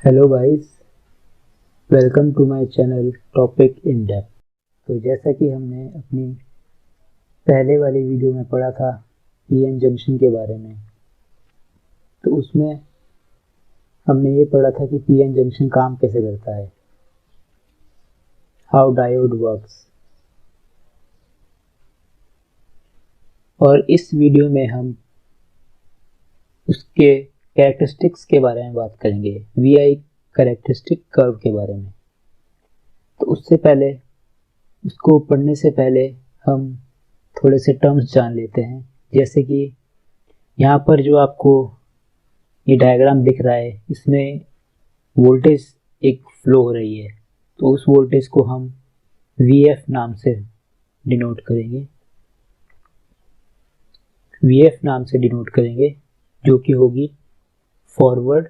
Hello guys, welcome to my channel topic in depth. तो जैसा कि हमने अपनी पहले वाली वीडियो में पढ़ा था पीएन जंक्शन के बारे में, तो उसमें हमने ये पढ़ा था कि पीएन जंक्शन काम कैसे करता है, हाउ डायोड वर्क्स। और इस वीडियो में हम उसके कैरेक्टरिस्टिक्स के बारे में बात करेंगे, वीआई कैरेक्टरिस्टिक कर्व के बारे में। तो उससे पहले, उसको पढ़ने से पहले हम थोड़े से टर्म्स जान लेते हैं। जैसे कि यहाँ पर जो आपको ये डायग्राम दिख रहा है, इसमें वोल्टेज एक फ्लो हो रही है, तो उस वोल्टेज को हम VF नाम से डिनोट करेंगे, VF नाम से डिनोट करेंगे, जो कि होगी फॉरवर्ड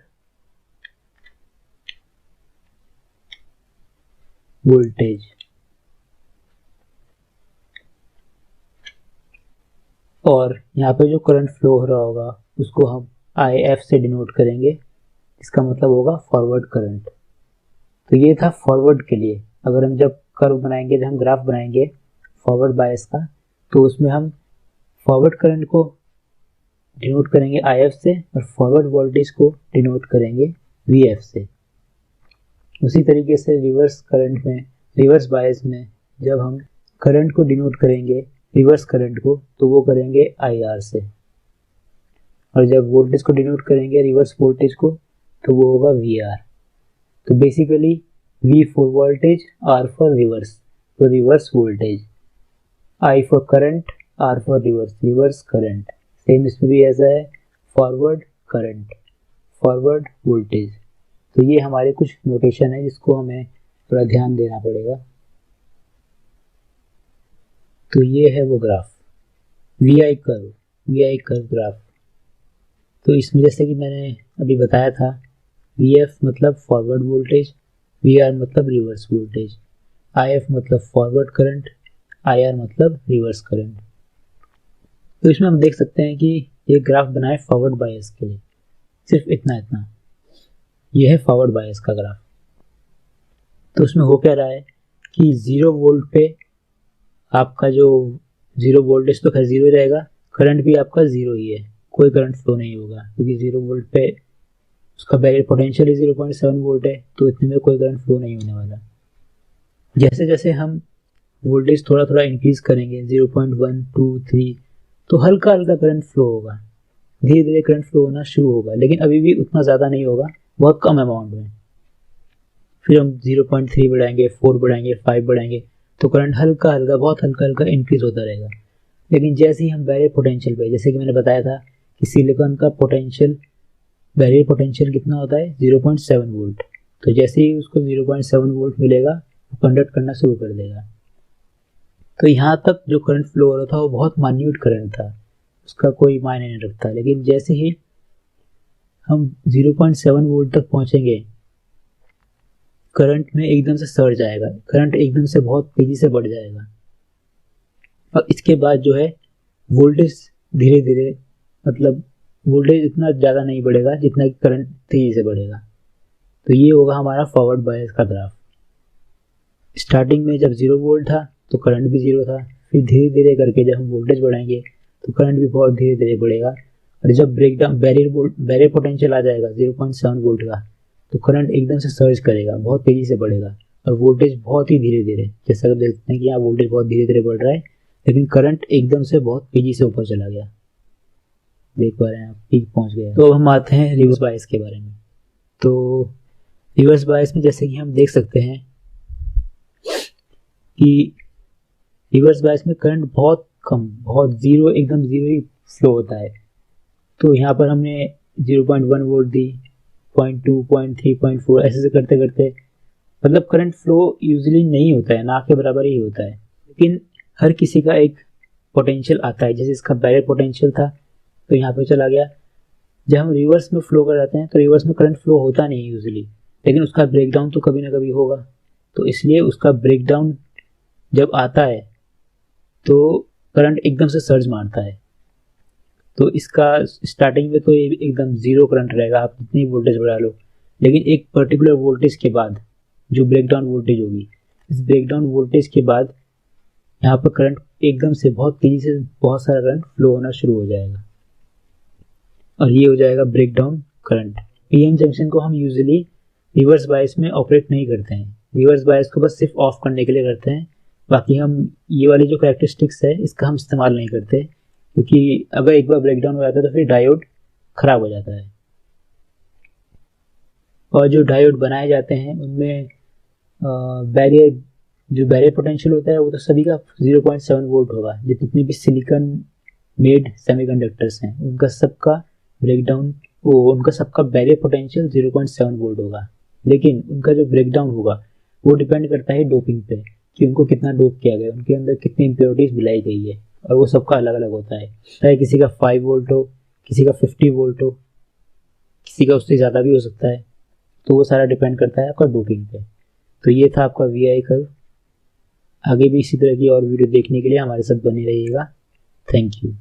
वोल्टेज। और यहाँ पे जो करंट फ्लो हो रहा होगा उसको हम IF से डिनोट करेंगे, इसका मतलब होगा फॉरवर्ड करंट। तो ये था फॉरवर्ड के लिए। अगर हम जब कर्व बनाएंगे, जब हम ग्राफ बनाएंगे फॉरवर्ड बायस का, तो उसमें हम फॉरवर्ड करंट को डिनोट करेंगे IF से और फॉरवर्ड वोल्टेज को डिनोट करेंगे VF से। उसी तरीके से रिवर्स करंट में, रिवर्स बायस में जब हम करंट को डिनोट करेंगे, रिवर्स करंट को, तो वो करेंगे IR से। और जब वोल्टेज को डिनोट करेंगे, रिवर्स वोल्टेज को, तो वो होगा VR। तो basically V for voltage, R for reverse, तो reverse voltage, I for current, R for reverse, reverse current. Same इसमें भी ऐसा है, फॉरवर्ड करंट, फॉरवर्ड वोल्टेज। तो ये हमारे कुछ नोटेशन है जिसको हमें थोड़ा ध्यान देना पड़ेगा। तो ये है वो ग्राफ, VI कर्व ग्राफ। तो इसमें जैसे कि मैंने अभी बताया था, VF मतलब फॉरवर्ड वोल्टेज, VR मतलब रिवर्स वोल्टेज, IF मतलब फॉरवर्ड करंट, IR मतलब रिवर्स करंट। तो इसमें हम देख सकते हैं कि ये ग्राफ बना है फॉरवर्ड बायस के लिए, सिर्फ इतना ये है फॉरवर्ड बायस का ग्राफ। तो उसमें हो क्या रहा है कि 0 वोल्ट पे आपका जो 0 वोल्टेज तो खैर 0 रहेगा, करंट भी आपका 0 ही है, कोई करंट फ्लो नहीं होगा, क्योंकि 0 वोल्ट पे उसका बैरियर पोटेंशियल ही 0.7 वोल्ट है, तो इतने में कोई करंट फ्लो नहीं होने वाला। जैसे जैसे हम वोल्टेज थोड़ा थोड़ा इंक्रीज करेंगे, 0.1, 2, 3, तो हल्का हल्का करंट फ्लो होगा, धीरे धीरे करंट फ्लो होना शुरू होगा, लेकिन अभी भी उतना ज़्यादा नहीं होगा, बहुत कम अमाउंट में। फिर हम 0.3 बढ़ाएंगे, 4 बढ़ाएंगे, 5 बढ़ाएंगे, तो करंट हल्का हल्का, बहुत हल्का हल्का इंक्रीज होता रहेगा। लेकिन जैसे ही हम बैरियर पोटेंशियल पे, जैसे कि मैंने बताया था कि सिलिकॉन का पोटेंशियल, बैरियर पोटेंशियल कितना होता है, 0.7 वोल्ट। तो जैसे ही उसको 0.7 वोल्ट मिलेगा, वो कंडक्ट करना शुरू कर देगा। तो यहाँ तक जो करंट फ्लो हो रहा था वो बहुत माइन्यूट करंट था, उसका कोई मायने नहीं रखता। लेकिन जैसे ही हम 0.7 वोल्ट तक पहुँचेंगे, करंट में एकदम से सर्ज आएगा, करंट एकदम से बहुत तेजी से बढ़ जाएगा। और इसके बाद जो है वोल्टेज धीरे धीरे, मतलब वोल्टेज इतना ज़्यादा नहीं बढ़ेगा जितना कि करंट तेजी से बढ़ेगा। तो ये होगा हमारा फॉरवर्ड बायस का ग्राफ। स्टार्टिंग में जब 0 वोल्ट था तो करंट भी 0 था, फिर धीरे धीरे करके जब हम वोल्टेज बढ़ाएंगे तो करंट भी बहुत धीरे धीरे बढ़ेगा। और जब ब्रेकडाउन बैरियर पोटेंशियल आ जाएगा 0.7 वोल्ट का, तो करंट एकदम से सर्ज करेगा, बहुत तेजी से बढ़ेगा, और वोल्टेज बहुत ही धीरे धीरे, जैसा आप देख सकते हैं कि यहाँ वोल्टेज बहुत धीरे धीरे बढ़ रहा है, लेकिन करंट एकदम से बहुत तेजी से ऊपर चला गया, देख पा रहे हैं आप, पीक पहुंच गया। तो अब हम आते हैं रिवर्स बायस के बारे में। तो रिवर्स बायस में जैसे कि हम देख सकते हैं कि रिवर्स बायस में करंट बहुत कम, बहुत जीरो, एकदम जीरो ही फ्लो होता है। तो यहाँ पर हमने 0.1 वोल्ट दी, 0.2, 0.3, 0.4, ऐसे करते करते, मतलब करंट फ्लो यूजुअली नहीं होता है, ना के बराबर ही होता है, लेकिन हर किसी का एक पोटेंशियल आता है। जैसे इसका बैरियर पोटेंशियल था तो यहाँ पे चला गया। जब हम रिवर्स में फ्लो कर जाते हैं तो रिवर्स में करंट फ्लो होता नहीं यूजुअली, लेकिन उसका ब्रेकडाउन तो कभी ना कभी होगा। तो इसलिए उसका ब्रेकडाउन जब आता है तो करंट एकदम से सर्ज मारता है। तो इसका स्टार्टिंग में तो ये एकदम जीरो करंट रहेगा, आप जितनी वोल्टेज बढ़ा लो, लेकिन एक पर्टिकुलर वोल्टेज के बाद जो ब्रेकडाउन वोल्टेज होगी, इस ब्रेकडाउन वोल्टेज के बाद यहाँ पर करंट एकदम से बहुत तेज़ी से बहुत सारा करंट फ्लो होना शुरू हो जाएगा और ये हो जाएगा ब्रेकडाउन करंट। पीएन जंक्शन को हम यूजुअली रिवर्स बायस में ऑपरेट नहीं करते हैं, रिवर्स बायस को बस सिर्फ ऑफ करने के लिए करते हैं। बाकी हम ये वाली जो कैरेक्टरिस्टिक्स है इसका हम इस्तेमाल नहीं करते, क्योंकि अगर एक बार ब्रेकडाउन हो जाता है तो फिर डायोड खराब हो जाता है। और जो डायोड बनाए जाते हैं उनमें बैरियर पोटेंशियल होता है वो तो सभी का 0.7 वोल्ट होगा। जितने भी सिलिकॉन मेड सेमीकंडक्टर्स हैं उनका सबका बैरियर पोटेंशियल 0.7 वोल्ट होगा। लेकिन उनका जो ब्रेकडाउन होगा वो डिपेंड करता है डोपिंग पे, कि उनको कितना डोप किया गया, उनके अंदर कितनी इम्प्योरिटीज मिलाई गई है, और वो सबका अलग अलग होता है। चाहे किसी का 5 वोल्ट हो, किसी का 50 वोल्ट हो, किसी का उससे ज़्यादा भी हो सकता है। तो वो सारा डिपेंड करता है आपका डोपिंग पे। तो ये था आपका VI कर्व। आगे भी इसी तरह की और वीडियो देखने के लिए हमारे साथ बने रहिएगा। Thank you.